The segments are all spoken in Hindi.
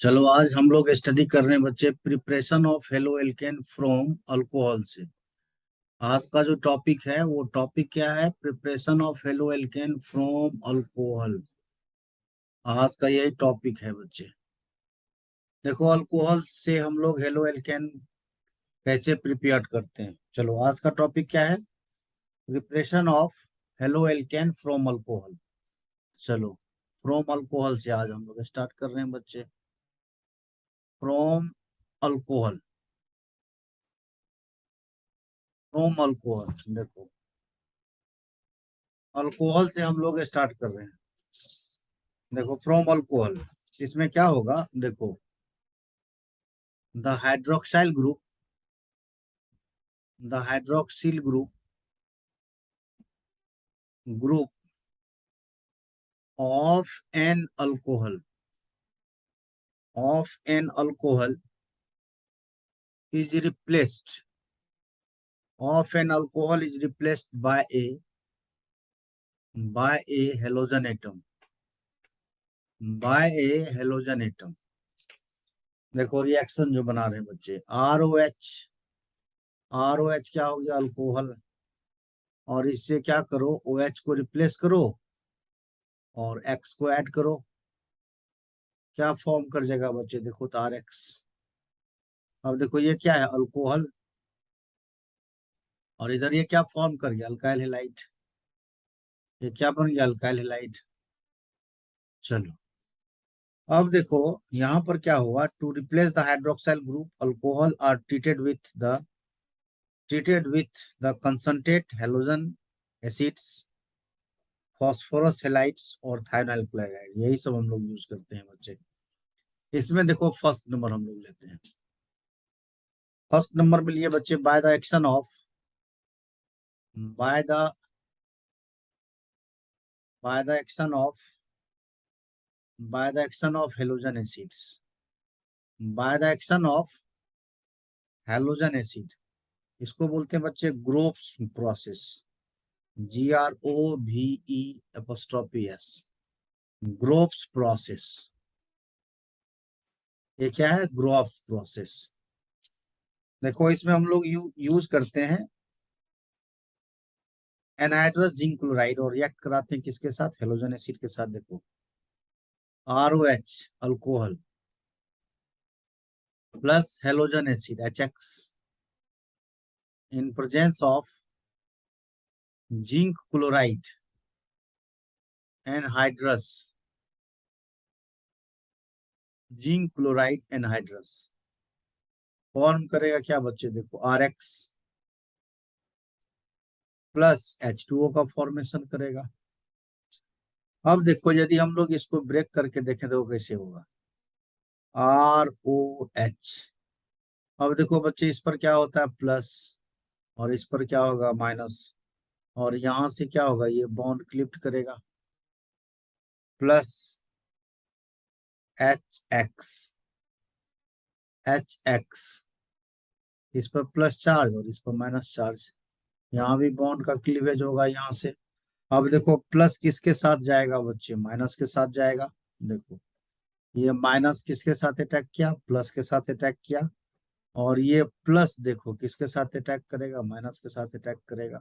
चलो आज हम लोग स्टडी कर रहे हैं बच्चे preparation of halo alkane from alcohol से। आज का जो टॉपिक है वो टॉपिक क्या है? Preparation of halo alkane from alcohol. आज का यही टॉपिक है बच्चे। देखो अल्कोहल से हम लोग हेलो एल्केन कैसे प्रिपेयर करते हैं। चलो आज का टॉपिक क्या है? Preparation of halo alkane from alcohol. चलो फ्रॉम अल्कोहल से आज हम लोग स्टार्ट कर रहे हैं बच्चे। From alcohol. फ्रॉम अल्कोहल देखो, अल्कोहल से हम लोग स्टार्ट कर रहे हैं। देखो फ्रॉम अल्कोहल, इसमें क्या होगा? देखो the hydroxyl group, the hydroxyl group of an alcohol, of an alcohol is replaced, of an alcohol is replaced by a halogen atom, by a halogen atom। देखो रिएक्शन जो बना रहे हैं बच्चे, आर ओ एच क्या हो गया? अल्कोहल। और इससे क्या करो? ओ एच को रिप्लेस करो और एक्स को ऐड करो। क्या फॉर्म कर जाएगा बच्चे? देखो तो आर एक्स। अब देखो ये क्या है? अल्कोहल। और इधर ये क्या फॉर्म कर गया? Alkyl halide. ये क्या बन गया? Alkyl halide. चलो अब देखो यहाँ पर क्या हुआ? To replace the hydroxyl group alcohol are treated with the concentrate halogen acids, phosphorus halides और थायोनाइल क्लोराइड। यही सब हम लोग यूज करते हैं बच्चे। इसमें देखो फर्स्ट नंबर हम लोग लेते हैं। फर्स्ट नंबर में लिए बच्चे by the action of, by the by the action of by the action of halogen acids, by the action of halogen acid। इसको बोलते हैं बच्चे groves process, GROVE', groves process. ये क्या है? Groves process. देखो इसमें हम लोग यूज करते हैं एनहाइड्रस जिंक क्लोराइड और रिएक्ट कराते हैं किसके साथ? हेलोजन एसिड के साथ। देखो ROH alcohol plus halogen acid HX in presence of zinc chloride anhydrous, zinc chloride anhydrous form करेगा क्या बच्चे? देखो RX प्लस H2O का फॉर्मेशन करेगा। अब देखो यदि हम लोग इसको ब्रेक करके देखें तो कैसे होगा? ROH। अब देखो बच्चे इस पर क्या होता है? प्लस। और इस पर क्या होगा? माइनस। और यहां से क्या होगा? ये बॉन्ड क्लिप्ट करेगा, प्लस एच एक्स, इस पर प्लस चार्ज और इस पर माइनस चार्ज। यहाँ भी बॉन्ड का क्लीवेज होगा यहाँ से। अब देखो प्लस किसके साथ जाएगा बच्चे? माइनस के साथ जाएगा। देखो ये माइनस किसके साथ अटैक किया? प्लस के साथ अटैक किया। और ये प्लस देखो किसके साथ अटैक करेगा? माइनस के साथ अटैक करेगा।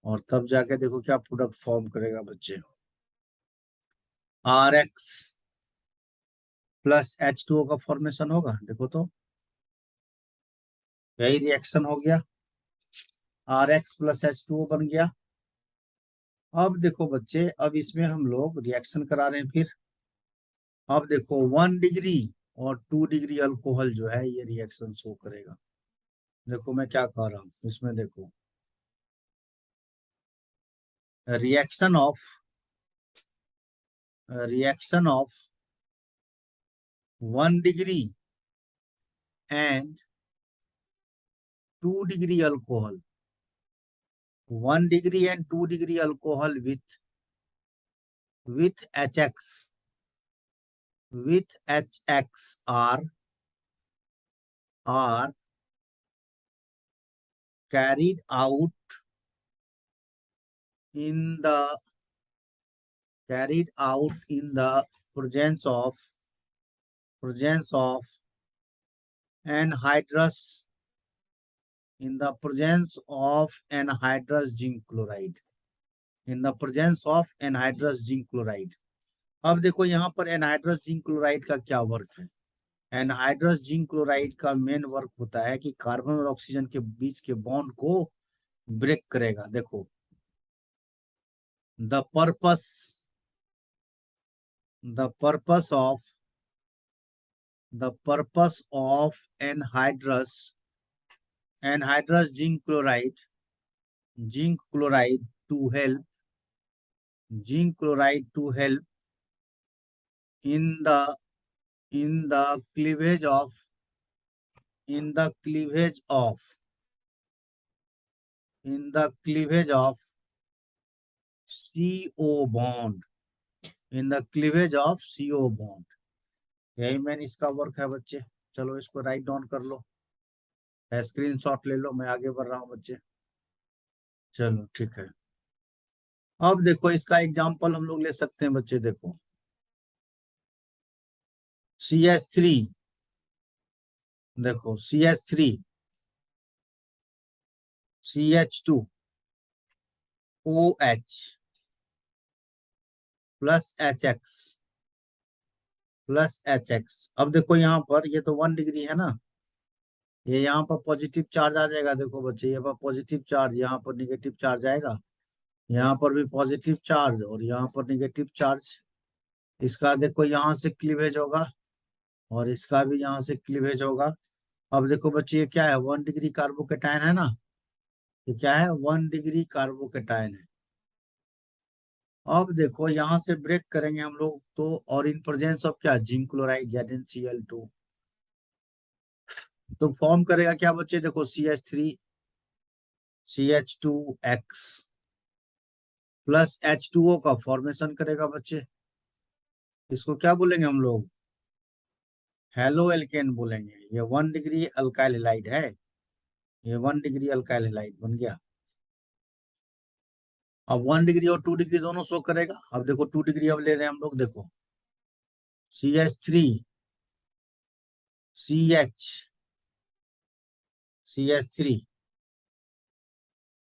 और तब जाके देखो क्या प्रोडक्ट फॉर्म करेगा बच्चे? RX प्लस H2O का फॉर्मेशन होगा। देखो तो यही रिएक्शन हो गया, RX प्लस H2O बन गया। अब देखो बच्चे, अब इसमें हम लोग रिएक्शन करा रहे हैं फिर। अब देखो 1 डिग्री और 2 डिग्री अल्कोहल जो है ये रिएक्शन शो करेगा। देखो मैं क्या कह रहा हूँ इसमें, देखो reaction of 1 degree and 2 degree alcohol, 1 degree and 2 degree alcohol with HX, are carried out in the carried out in the presence of anhydrous in the presence of anhydrous zinc chloride in the presence of anhydrous zinc chloride। अब देखो यहाँ पर एनहाइड्रस जिंक क्लोराइड का क्या वर्क है। एनहाइड्रस जिंक क्लोराइड का मेन वर्क होता है कि कार्बन और ऑक्सीजन के बीच के बॉन्ड को ब्रेक करेगा। देखो, the purpose the purpose of the purpose of anhydrous zinc chloride to help in the cleavage of in the cleavage of CO bond in the cleavage of CO bond। यही मैंने इसका वर्क है बच्चे। चलो इसको राइट डाउन कर लो, स्क्रीनशॉट ले लो, मैं आगे बढ़ रहा हूँ बच्चे। चलो ठीक है। अब देखो इसका एग्जांपल हम लोग ले सकते हैं बच्चे। देखो CH3, देखो CH3 CH2 OH plus HX। अब देखो यहाँ पर ये तो 1 डिग्री है ना, ये यहाँ पर पॉजिटिव चार्ज आ जाएगा। देखो बच्चे, यहाँ पर पॉजिटिव चार्ज, यहाँ पर निगेटिव चार्ज आएगा, यहाँ पर भी पॉजिटिव चार्ज और यहाँ पर निगेटिव चार्ज। इसका देखो यहाँ से क्लीवेज होगा और इसका भी यहाँ से क्लीवेज होगा। अब देखो बच्चे ये क्या है, 1 डिग्री कार्बोकेटायन है ना, ये क्या है, 1 डिग्री कार्बोकेटायन है। अब देखो यहाँ से ब्रेक करेंगे हम लोग तो, और इन प्रेजेंस ऑफ क्या, जिंक क्लोराइड ZnCl2, तो फॉर्म करेगा क्या बच्चे, देखो CH3 CH2X प्लस H2O का फॉर्मेशन करेगा बच्चे। इसको क्या बोलेंगे हम लोग, हेलो एल्केन बोलेंगे। ये 1 डिग्री अल्काइल हैलाइड है, ये 1 डिग्री अल्काइल हैलाइड बन गया। अब 1 डिग्री और 2 डिग्री दोनों शो करेगा। अब देखो 2 डिग्री अब ले रहे हैं हम लोग। देखो CH3 CH3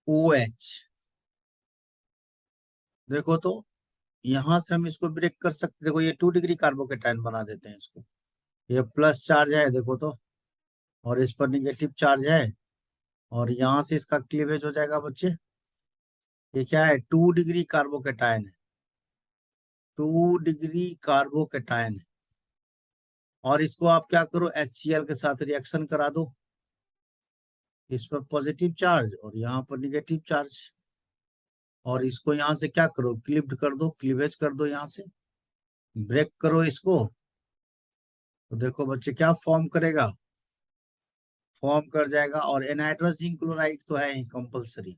OH, देखो तो यहां से हम इसको ब्रेक कर सकते। देखो ये 2 डिग्री कार्बोकेटायन बना देते हैं इसको। ये प्लस चार्ज है देखो तो, और इस पर निगेटिव चार्ज है, और यहाँ से इसका क्लीवेज हो जाएगा बच्चे। ये क्या है, 2 डिग्री कार्बोकेटायन है, 2 डिग्री कार्बोकेटायन है। और इसको आप क्या करो, HCl के साथ रिएक्शन करा दो, इस पर पॉजिटिव चार्ज और यहाँ पर निगेटिव चार्ज, और इसको यहाँ से क्या करो, क्लिप्ड कर दो, क्लीवेज कर दो, यहाँ से ब्रेक करो इसको। तो देखो बच्चे क्या फॉर्म करेगा, फॉर्म कर जाएगा। और एनहाइड्रस जिंक क्लोराइड तो है ही कंपलसरी,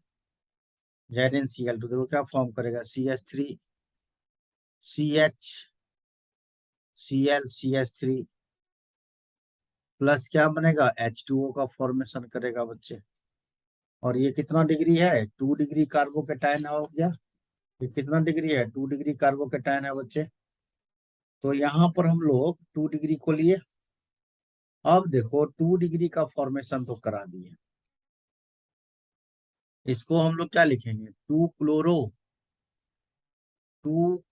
ZnCl2, देखो क्या फॉर्म करेगा, CH3 CH3 प्लस क्या बनेगा, H2O का फॉर्मेशन करेगा बच्चे। और ये कितना डिग्री है, 2 डिग्री कार्बोकेटायन हो गया। ये कितना डिग्री है, 2 डिग्री कार्बोकेटायन है बच्चे। तो यहाँ पर हम लोग 2 डिग्री को लिए। अब देखो 2 डिग्री का फॉर्मेशन तो करा दिए, इसको हम लोग क्या लिखेंगे, 2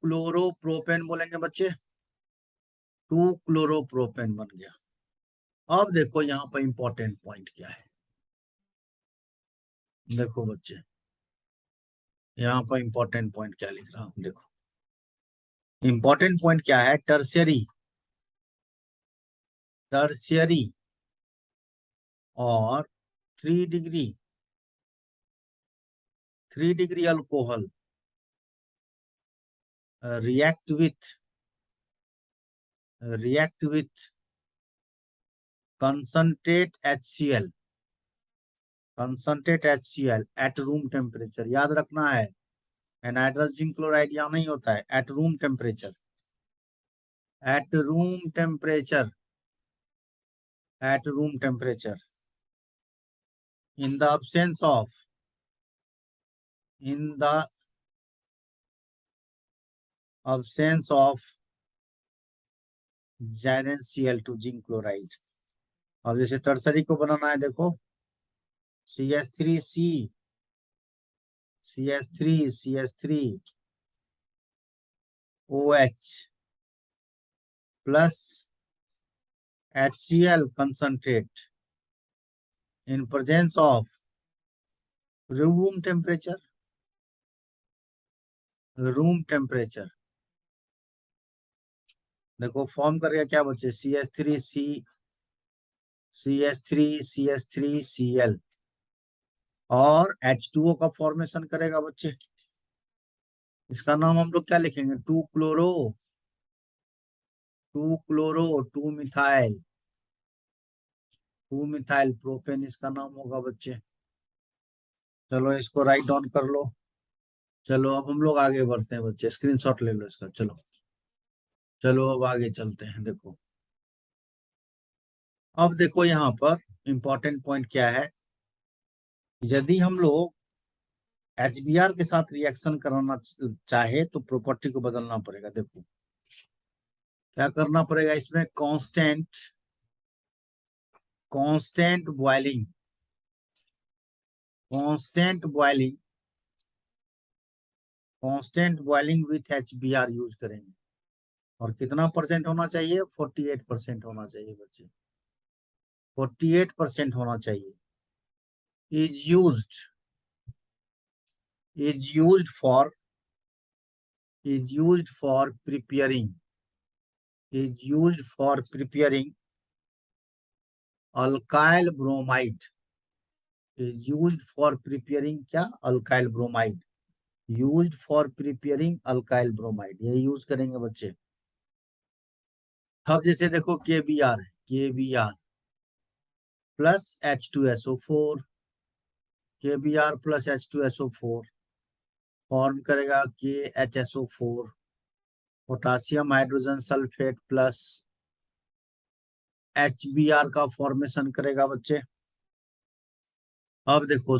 क्लोरोप्रोपेन बोलेंगे बच्चे, 2 क्लोरोप्रोपेन बन गया। अब देखो यहाँ पर इंपॉर्टेंट पॉइंट क्या है, देखो बच्चे यहाँ पर इंपॉर्टेंट पॉइंट क्या लिख रहा हूँ। देखो इंपॉर्टेंट पॉइंट क्या है, टर्शियरी और 3 degree 3 degree alcohol react with concentrate HCl at room temperature। याद रखना है, एनहाइड्रस जिंक क्लोराइड यहाँ नहीं होता है, at room temperature in the absence of in the absence of ZnCl2 zinc chloride. अब जैसे टर्सरी को बनाना है, देखो CH3C CH3 OH plus HCl concentrate in presence of room temperature. देखो फॉर्म करके क्या बचे, CH3Cl और H2O का फॉर्मेशन करेगा बच्चे। इसका नाम हम लोग क्या लिखेंगे, 2 प्रोपेन इसका नाम होगा बच्चे। चलो इसको राइट डाउन कर लो। चलो अब हम लोग आगे बढ़ते हैं बच्चे, स्क्रीनशॉट ले लो इसका। चलो अब आगे चलते हैं। देखो अब देखो यहाँ पर इंपॉर्टेंट पॉइंट क्या है, यदि हम लोग HBr के साथ रिएक्शन कराना चाहे तो प्रॉपर्टी को बदलना पड़ेगा। देखो क्या करना पड़ेगा, इसमें constant boiling with HBr use करेंगे। और कितना परसेंट होना चाहिए, 48% होना चाहिए बच्चे, 48% होना चाहिए। Is used for preparing alkyl bromide. क्या, alkyl bromide. Used for preparing alkyl bromide, ये यूज करेंगे बच्चे। अब जैसे देखो KBr है, KBr plus H2SO4, KBr plus H2SO4 form करेगा KHSO4, potassium hydrogen sulphate plus HBr का फॉर्मेशन करेगा बच्चे। अब देखो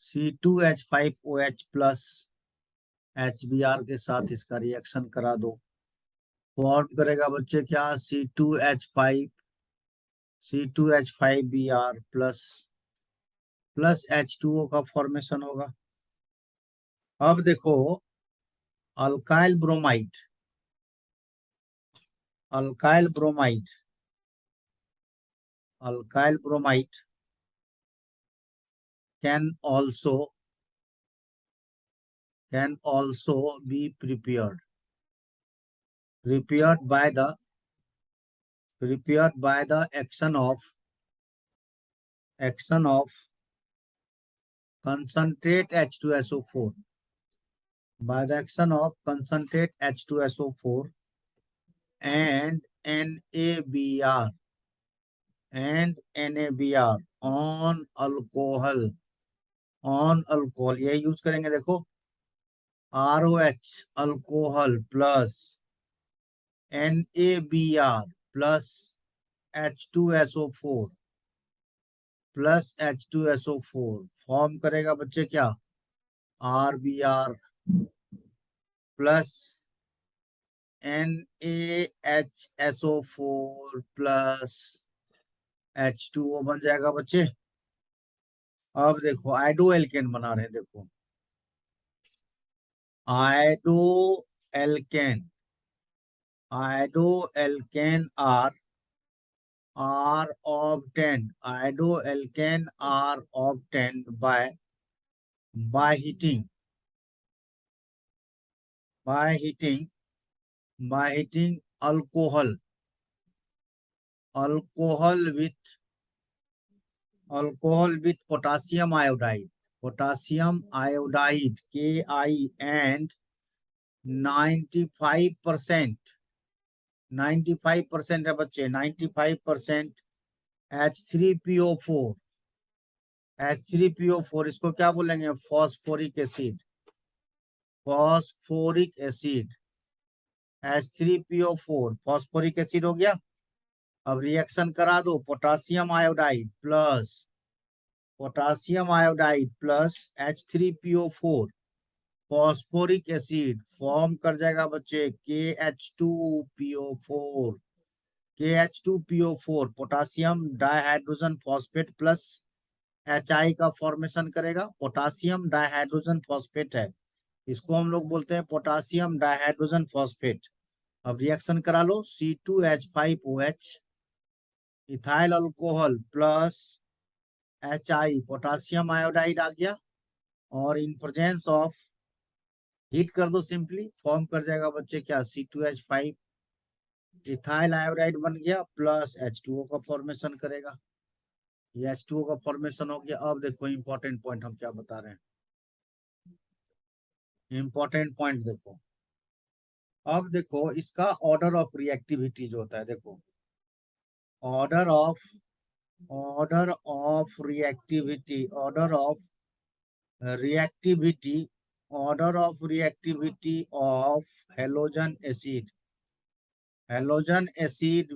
C2H5OH प्लस HBr के साथ इसका रिएक्शन करा दो, फॉर्म करेगा बच्चे क्या, C2H5Br प्लस H2O का फॉर्मेशन होगा। अब देखो alkyl bromide can also be prepared by the action of concentrate H2SO4, by the action of concentrate H2SO4 and NABR on alcohol, ये यूज करेंगे। देखो ROH alcohol plus NABR plus H2SO4 form करेगा बच्चे क्या, RBr plus NaHSO4 plus H2O बन जाएगा बच्चे। अब देखो आइडो एल्केन बना रहे हैं। देखो आइडो alkene are obtained by heating alcohol with potassium iodide Ki and 95% है बच्चे, 95% H3PO4 इसको क्या बोलेंगे, phosphoric acid H3PO4 phosphoric acid हो गया। अब रिएक्शन करा दो, potassium iodide plus H3PO4 phosphoric acid form कर जाएगा बच्चे KH2PO4। KH2PO4 potassium dihydrogen phosphate plus HI का फॉर्मेशन करेगा। पोटासियम डाइहाइड्रोजन फॉस्फेट है, इसको हम लोग बोलते हैं पोटासियम डाइहाइड्रोजन फॉस्फेट। अब रिएक्शन करा लो, C2H5OH ethyl alcohol plus HI potassium iodide आ गया, और इन प्रेजेंस ऑफ हीट कर दो, सिंपली फॉर्म कर जाएगा बच्चे क्या, C2H5 इथाइल आयोडाइड बन गया प्लस H2O का फॉर्मेशन करेगा। ये H2O का फॉर्मेशन हो गया। अब देखो इंपॉर्टेंट पॉइंट हम क्या बता रहे हैं, इंपॉर्टेंट पॉइंट देखो। अब देखो इसका ऑर्डर ऑफ रिएक्टिविटी जो होता है, देखो order of reactivity, order of reactivity of halogen acid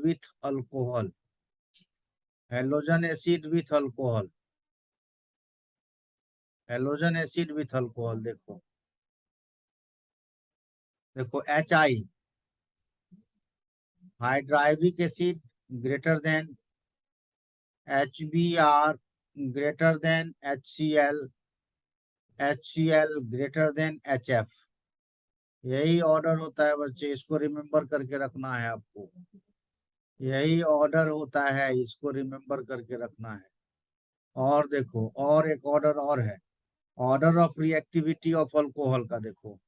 with alcohol, halogen acid with alcohol, halogen acid with alcohol. देखो HI hydrochloric acid greater than HBr greater than HCl, HCl greater than HF। यही ऑर्डर होता है बच्चे, इसको रिमेम्बर करके रखना है आपको, यही ऑर्डर होता है, इसको रिमेम्बर करके रखना है। और देखो और एक ऑर्डर और है, order of reactivity of alcohol का। देखो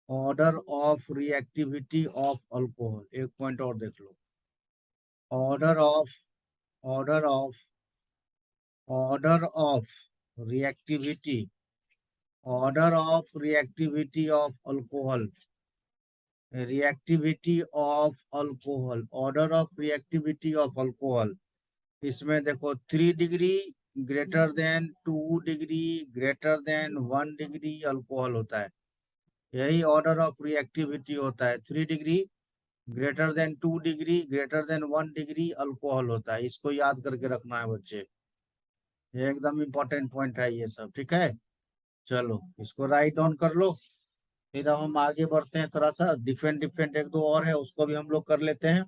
order of reactivity of alcohol, एक पॉइंट और देख लो, order of order of order of reactivity, order of reactivity of alcohol, reactivity of alcohol, order of reactivity of alcohol. इसमें देखो 3 degree greater than 2 degree greater than 1 degree alcohol होता है। यही ऑर्डर ऑफ रिएक्टिविटी होता है, 3 degree greater than 2 degree greater than 1 degree alcohol होता है। इसको याद करके रखना है बच्चे, ये एकदम इंपॉर्टेंट पॉइंट है ये सब, ठीक है। चलो इसको राइट डाउन कर लो, फिर हम आगे बढ़ते हैं। थोड़ा सा डिफरेंट डिफरेंट एक दो और है, उसको भी हम लोग कर लेते हैं।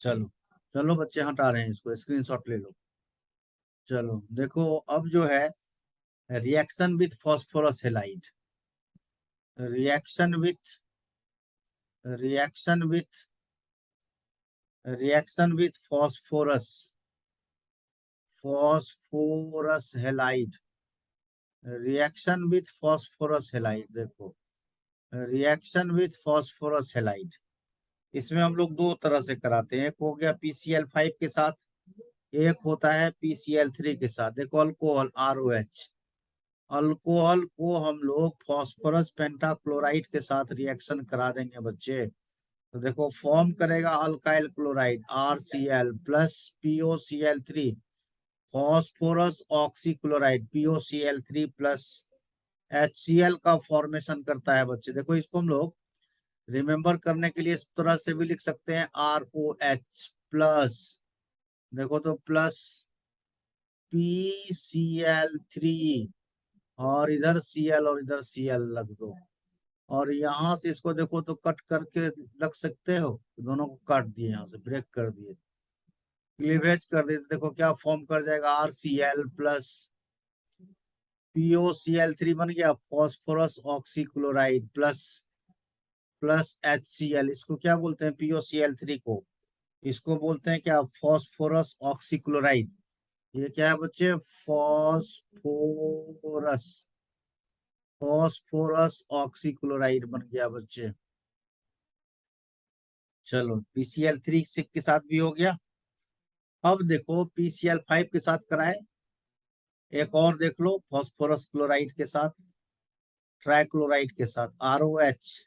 चलो चलो बच्चे हटा रहे हैं इसको, स्क्रीनशॉट ले लो। चलो देखो अब जो है reaction with phosphorus halide, reaction with reaction with reaction with phosphorus halide, reaction with phosphorus halide. देखो रिएक्शन विथ फॉस्फोरस हेलाइड, इसमें हम लोग दो तरह से कराते हैं। एक हो गया PCl5 के साथ, एक होता है PCl3 के साथ। देखो अल्कोहल ROH, अल्कोहल को हम लोग फॉस्फोरस पेंटाक्लोराइड के साथ रिएक्शन करा देंगे बच्चे। तो देखो फॉर्म करेगा alkyl chloride RCl plus POCl3, phosphorus oxychloride POCl3 plus HCl का फॉर्मेशन करता है बच्चे। देखो इसको हम लोग रिमेम्बर करने के लिए इस तरह से भी लिख सकते हैं ROH प्लस, देखो तो प्लस PCl3, और इधर Cl और इधर Cl रख दो, और यहाँ से इसको देखो तो कट करके रख सकते हो, दोनों को काट दिए, यहाँ से ब्रेक कर दिए, क्लीवेज कर दिए। देखो क्या फॉर्म कर जाएगा RCl प्लस POCl3 बन गया, फॉस्फोरस ऑक्सीक्लोराइड प्लस HCl। इसको क्या बोलते हैं POCl3 को, इसको बोलते हैं क्या, फॉस्फोरस ऑक्सीक्लोराइड। ये क्या है बच्चे, फॉस्फोरस फॉस्फोरस ऑक्सीक्लोराइड बन गया बच्चे। चलो PCl3 के साथ भी हो गया। अब देखो PCl5 के साथ कराए, एक और देख लो फॉस्फोरस क्लोराइड के साथ, ट्राइक्लोराइड के साथ ROH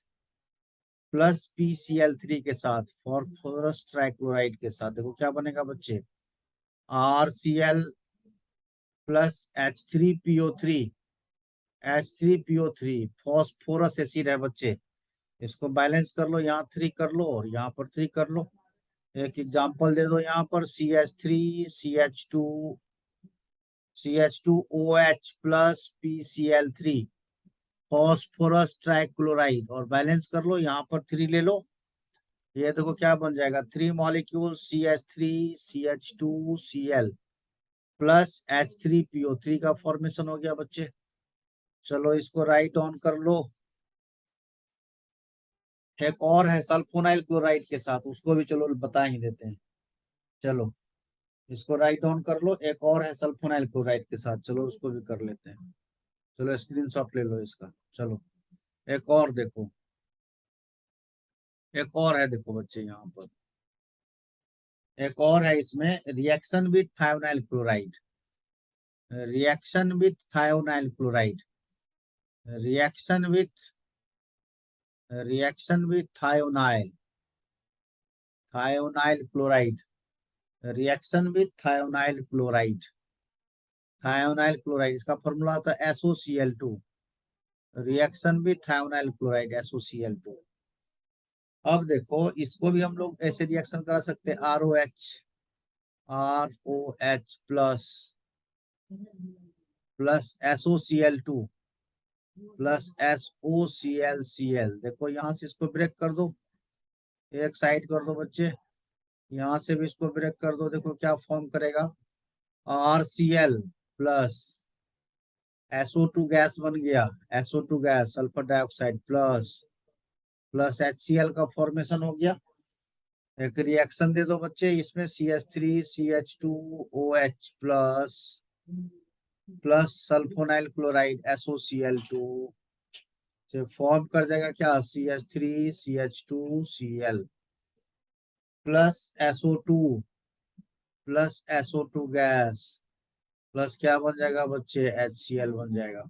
प्लस PCl3 के साथ फॉस्फोरस ट्राइक्लोराइड के साथ। देखो क्या बनेगा बच्चे, RCl plus H3PO3 phosphorous acid है बच्चे। इसको बैलेंस कर लो, यहाँ 3 कर लो और यहाँ पर 3 कर लो। एक एग्जांपल दे दो यहाँ पर, CH3CH2OH plus PCl3, phosphorus trichloride और बैलेंस कर लो, यहाँ पर 3 ले लो। ये देखो क्या बन जाएगा, 3 मॉलिक्यूल CH3CH2Cl प्लस H3PO3 का फॉर्मेशन हो गया बच्चे। चलो इसको राइट ऑन कर लो। एक और है सल्फोनाइल क्लोराइड के साथ, उसको भी चलो बता ही देते हैं। चलो इसको राइट ऑन कर लो। एक और है सल्फोनाइल क्लोराइड के साथ, चलो उसको भी कर लेते हैं। चलो स्क्रीनशॉट ले लो इसका। चलो एक और देखो, एक और है देखो बच्चे यहाँ पर, एक और है इसमें, reaction with thionyl chloride, reaction with thionyl chloride, reaction with, reaction with thionyl, thionyl chloride, reaction with thionyl chloride, thionyl chloride इसका फॉर्मूला होता है SOCl2, reaction with thionyl chloride SOCl2। अब देखो इसको भी हम लोग ऐसे रिएक्शन करा सकते हैं, ROH plus SOCl2 plus SOClCl। देखो यहाँ से इसको ब्रेक कर दो, एक साइड कर दो बच्चे, यहाँ से भी इसको ब्रेक कर दो। देखो क्या फॉर्म करेगा, RCl प्लस SO2 गैस बन गया, SO2 gas sulphur dioxide plus plus HCl का फॉर्मेशन हो गया। एक रिएक्शन दे दो बच्चे, इसमें CH3CH2OH plus plus sulfonyl chloride SOCl2 से फॉर्म कर जाएगा क्या, CH3CH2Cl plus SO2 plus SO2 gas plus क्या बन जाएगा बच्चे, HCl बन जाएगा।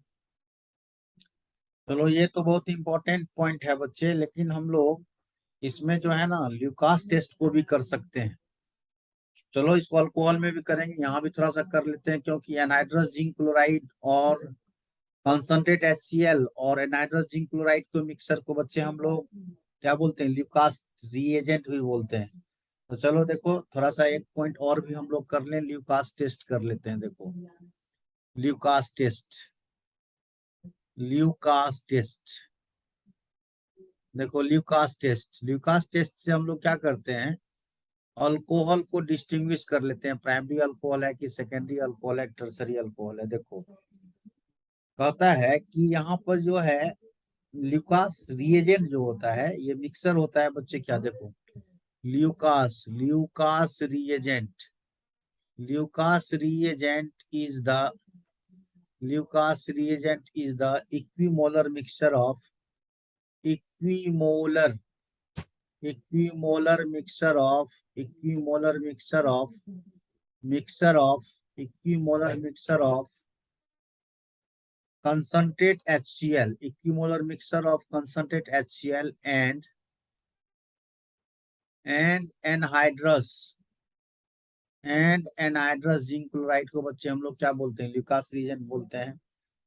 चलो ये तो बहुत इंपॉर्टेंट पॉइंट है बच्चे, लेकिन हम लोग इसमें जो है ना ल्यूकास टेस्ट को भी कर सकते हैं। चलो इसको अल्कोहल में भी करेंगे, यहाँ भी थोड़ा सा कर लेते हैं, क्योंकि एनाइड्रस जिंक क्लोराइड और कंसंट्रेट HCl और एनाइड्रस जिंक क्लोराइड को मिक्सर को बच्चे हम लोग क्या बोलते हैं, ल्यूकास रिएजेंट भी बोलते हैं। तो चलो देखो थोड़ा सा एक पॉइंट और भी हम लोग कर लें, ल्यूकास टेस्ट कर लेते हैं। देखो ल्यूकास टेस्ट, ल्यूकास टेस्ट, देखो ल्यूकास टेस्ट, ल्यूकास टेस्ट से हम लोग क्या करते हैं, अल्कोहल को डिस्टिंग्विश कर लेते हैं, प्राइमरी अल्कोहल है कि सेकेंडरी अल्कोहल है, टर्सरी अल्कोहल है। देखो कहता है कि यहाँ पर जो है ल्यूकास रिएजेंट जो होता है, ये मिक्सर होता है बच्चे, क्या देखो Lucas, Lucas reagent, Lucas reagent is the, Lucas reagent is the equimolar mixture of, equimolar, equimolar mixture of, equimolar mixture of, mixture of, equimolar mixture of concentrate HCl, equimolar mixture of concentrate HCl and anhydrous, and anhydrous zinc chloride को बच्चे हम लोग क्या बोलते हैं, ल्यूकास रिएजेंट बोलते हैं।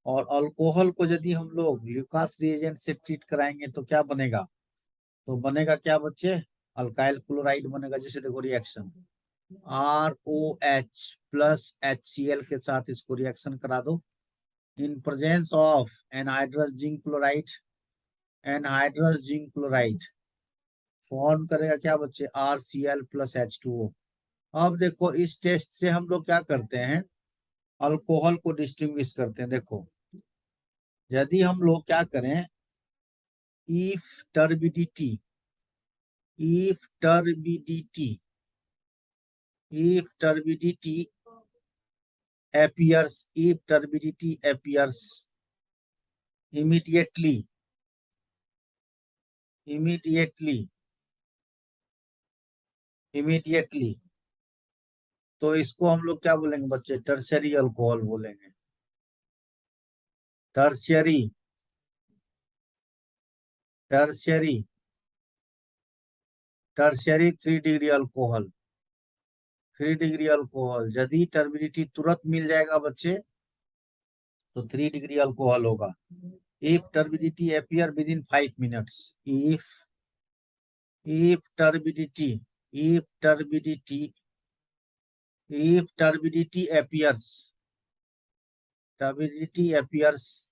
और अल्कोहल को यदि हम लोग ल्यूकास रिएजेंट से ट्रीट कराएंगे तो क्या बनेगा, तो बनेगा क्या बच्चे, अल्काइल क्लोराइड बनेगा। जैसे देखो रिएक्शन ROH प्लस HCl के साथ इसको रिएक्शन करा दो, in presence of anhydrous zinc chloride, anhydrous zinc chloride form करेगा क्या बच्चे, RCl प्लस H2O। अब देखो इस टेस्ट से हम लोग क्या करते हैं, अल्कोहल को डिस्टिंग्विश करते हैं। देखो यदि हम लोग क्या करें, if turbidity, if turbidity, if turbidity appears, if turbidity appears immediately, immediately, immediately, तो इसको हम लोग क्या बोलेंगे बच्चे, टर्शियरी अल्कोहल बोलेंगे, tertiary, tertiary, tertiary 3 degree alcohol, 3 degree alcohol. यदि टर्बिडिटी तुरंत मिल जाएगा बच्चे तो 3 डिग्री अल्कोहल होगा। If turbidity appear with in 5 minutes, if turbidity, if turbidity, if turbidity appears, turbidity appears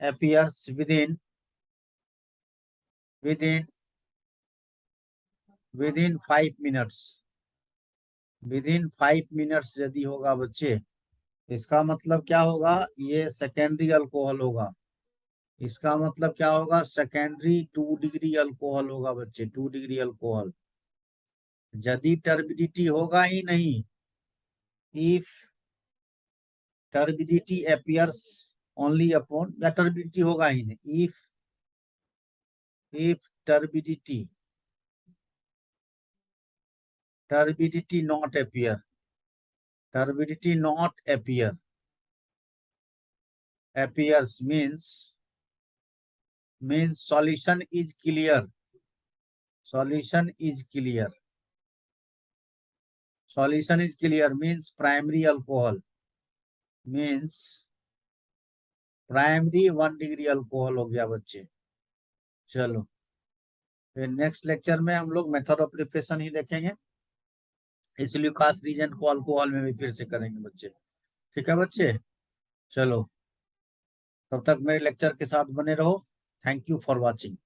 appears within within 5 minutes, within 5 minutes यदि होगा बच्चे, इसका मतलब क्या होगा, ये सेकेंडरी अल्कोहल होगा। इसका मतलब क्या होगा, सेकेंडरी 2 डिग्री अल्कोहल होगा बच्चे, 2 डिग्री अल्कोहल। यदि टर्बिडिटी होगा ही नहीं, if turbidity appears only upon, या टर्बिडिटी होगा ही नहीं, if turbidity not appear, turbidity not appears means solution is clear, solution is clear, solution is clear means primary alcohol, means primary 1 degree alcohol हो गया बच्चे। चलो फिर नेक्स्ट लेक्चर में हम लोग मेथड ऑफ प्रिपरेशन ही देखेंगे, इस ल्यूकास रीजन को अल्कोहल में भी फिर से करेंगे बच्चे। ठीक है बच्चे, चलो तब तक मेरे लेक्चर के साथ बने रहो। Thank you for watching.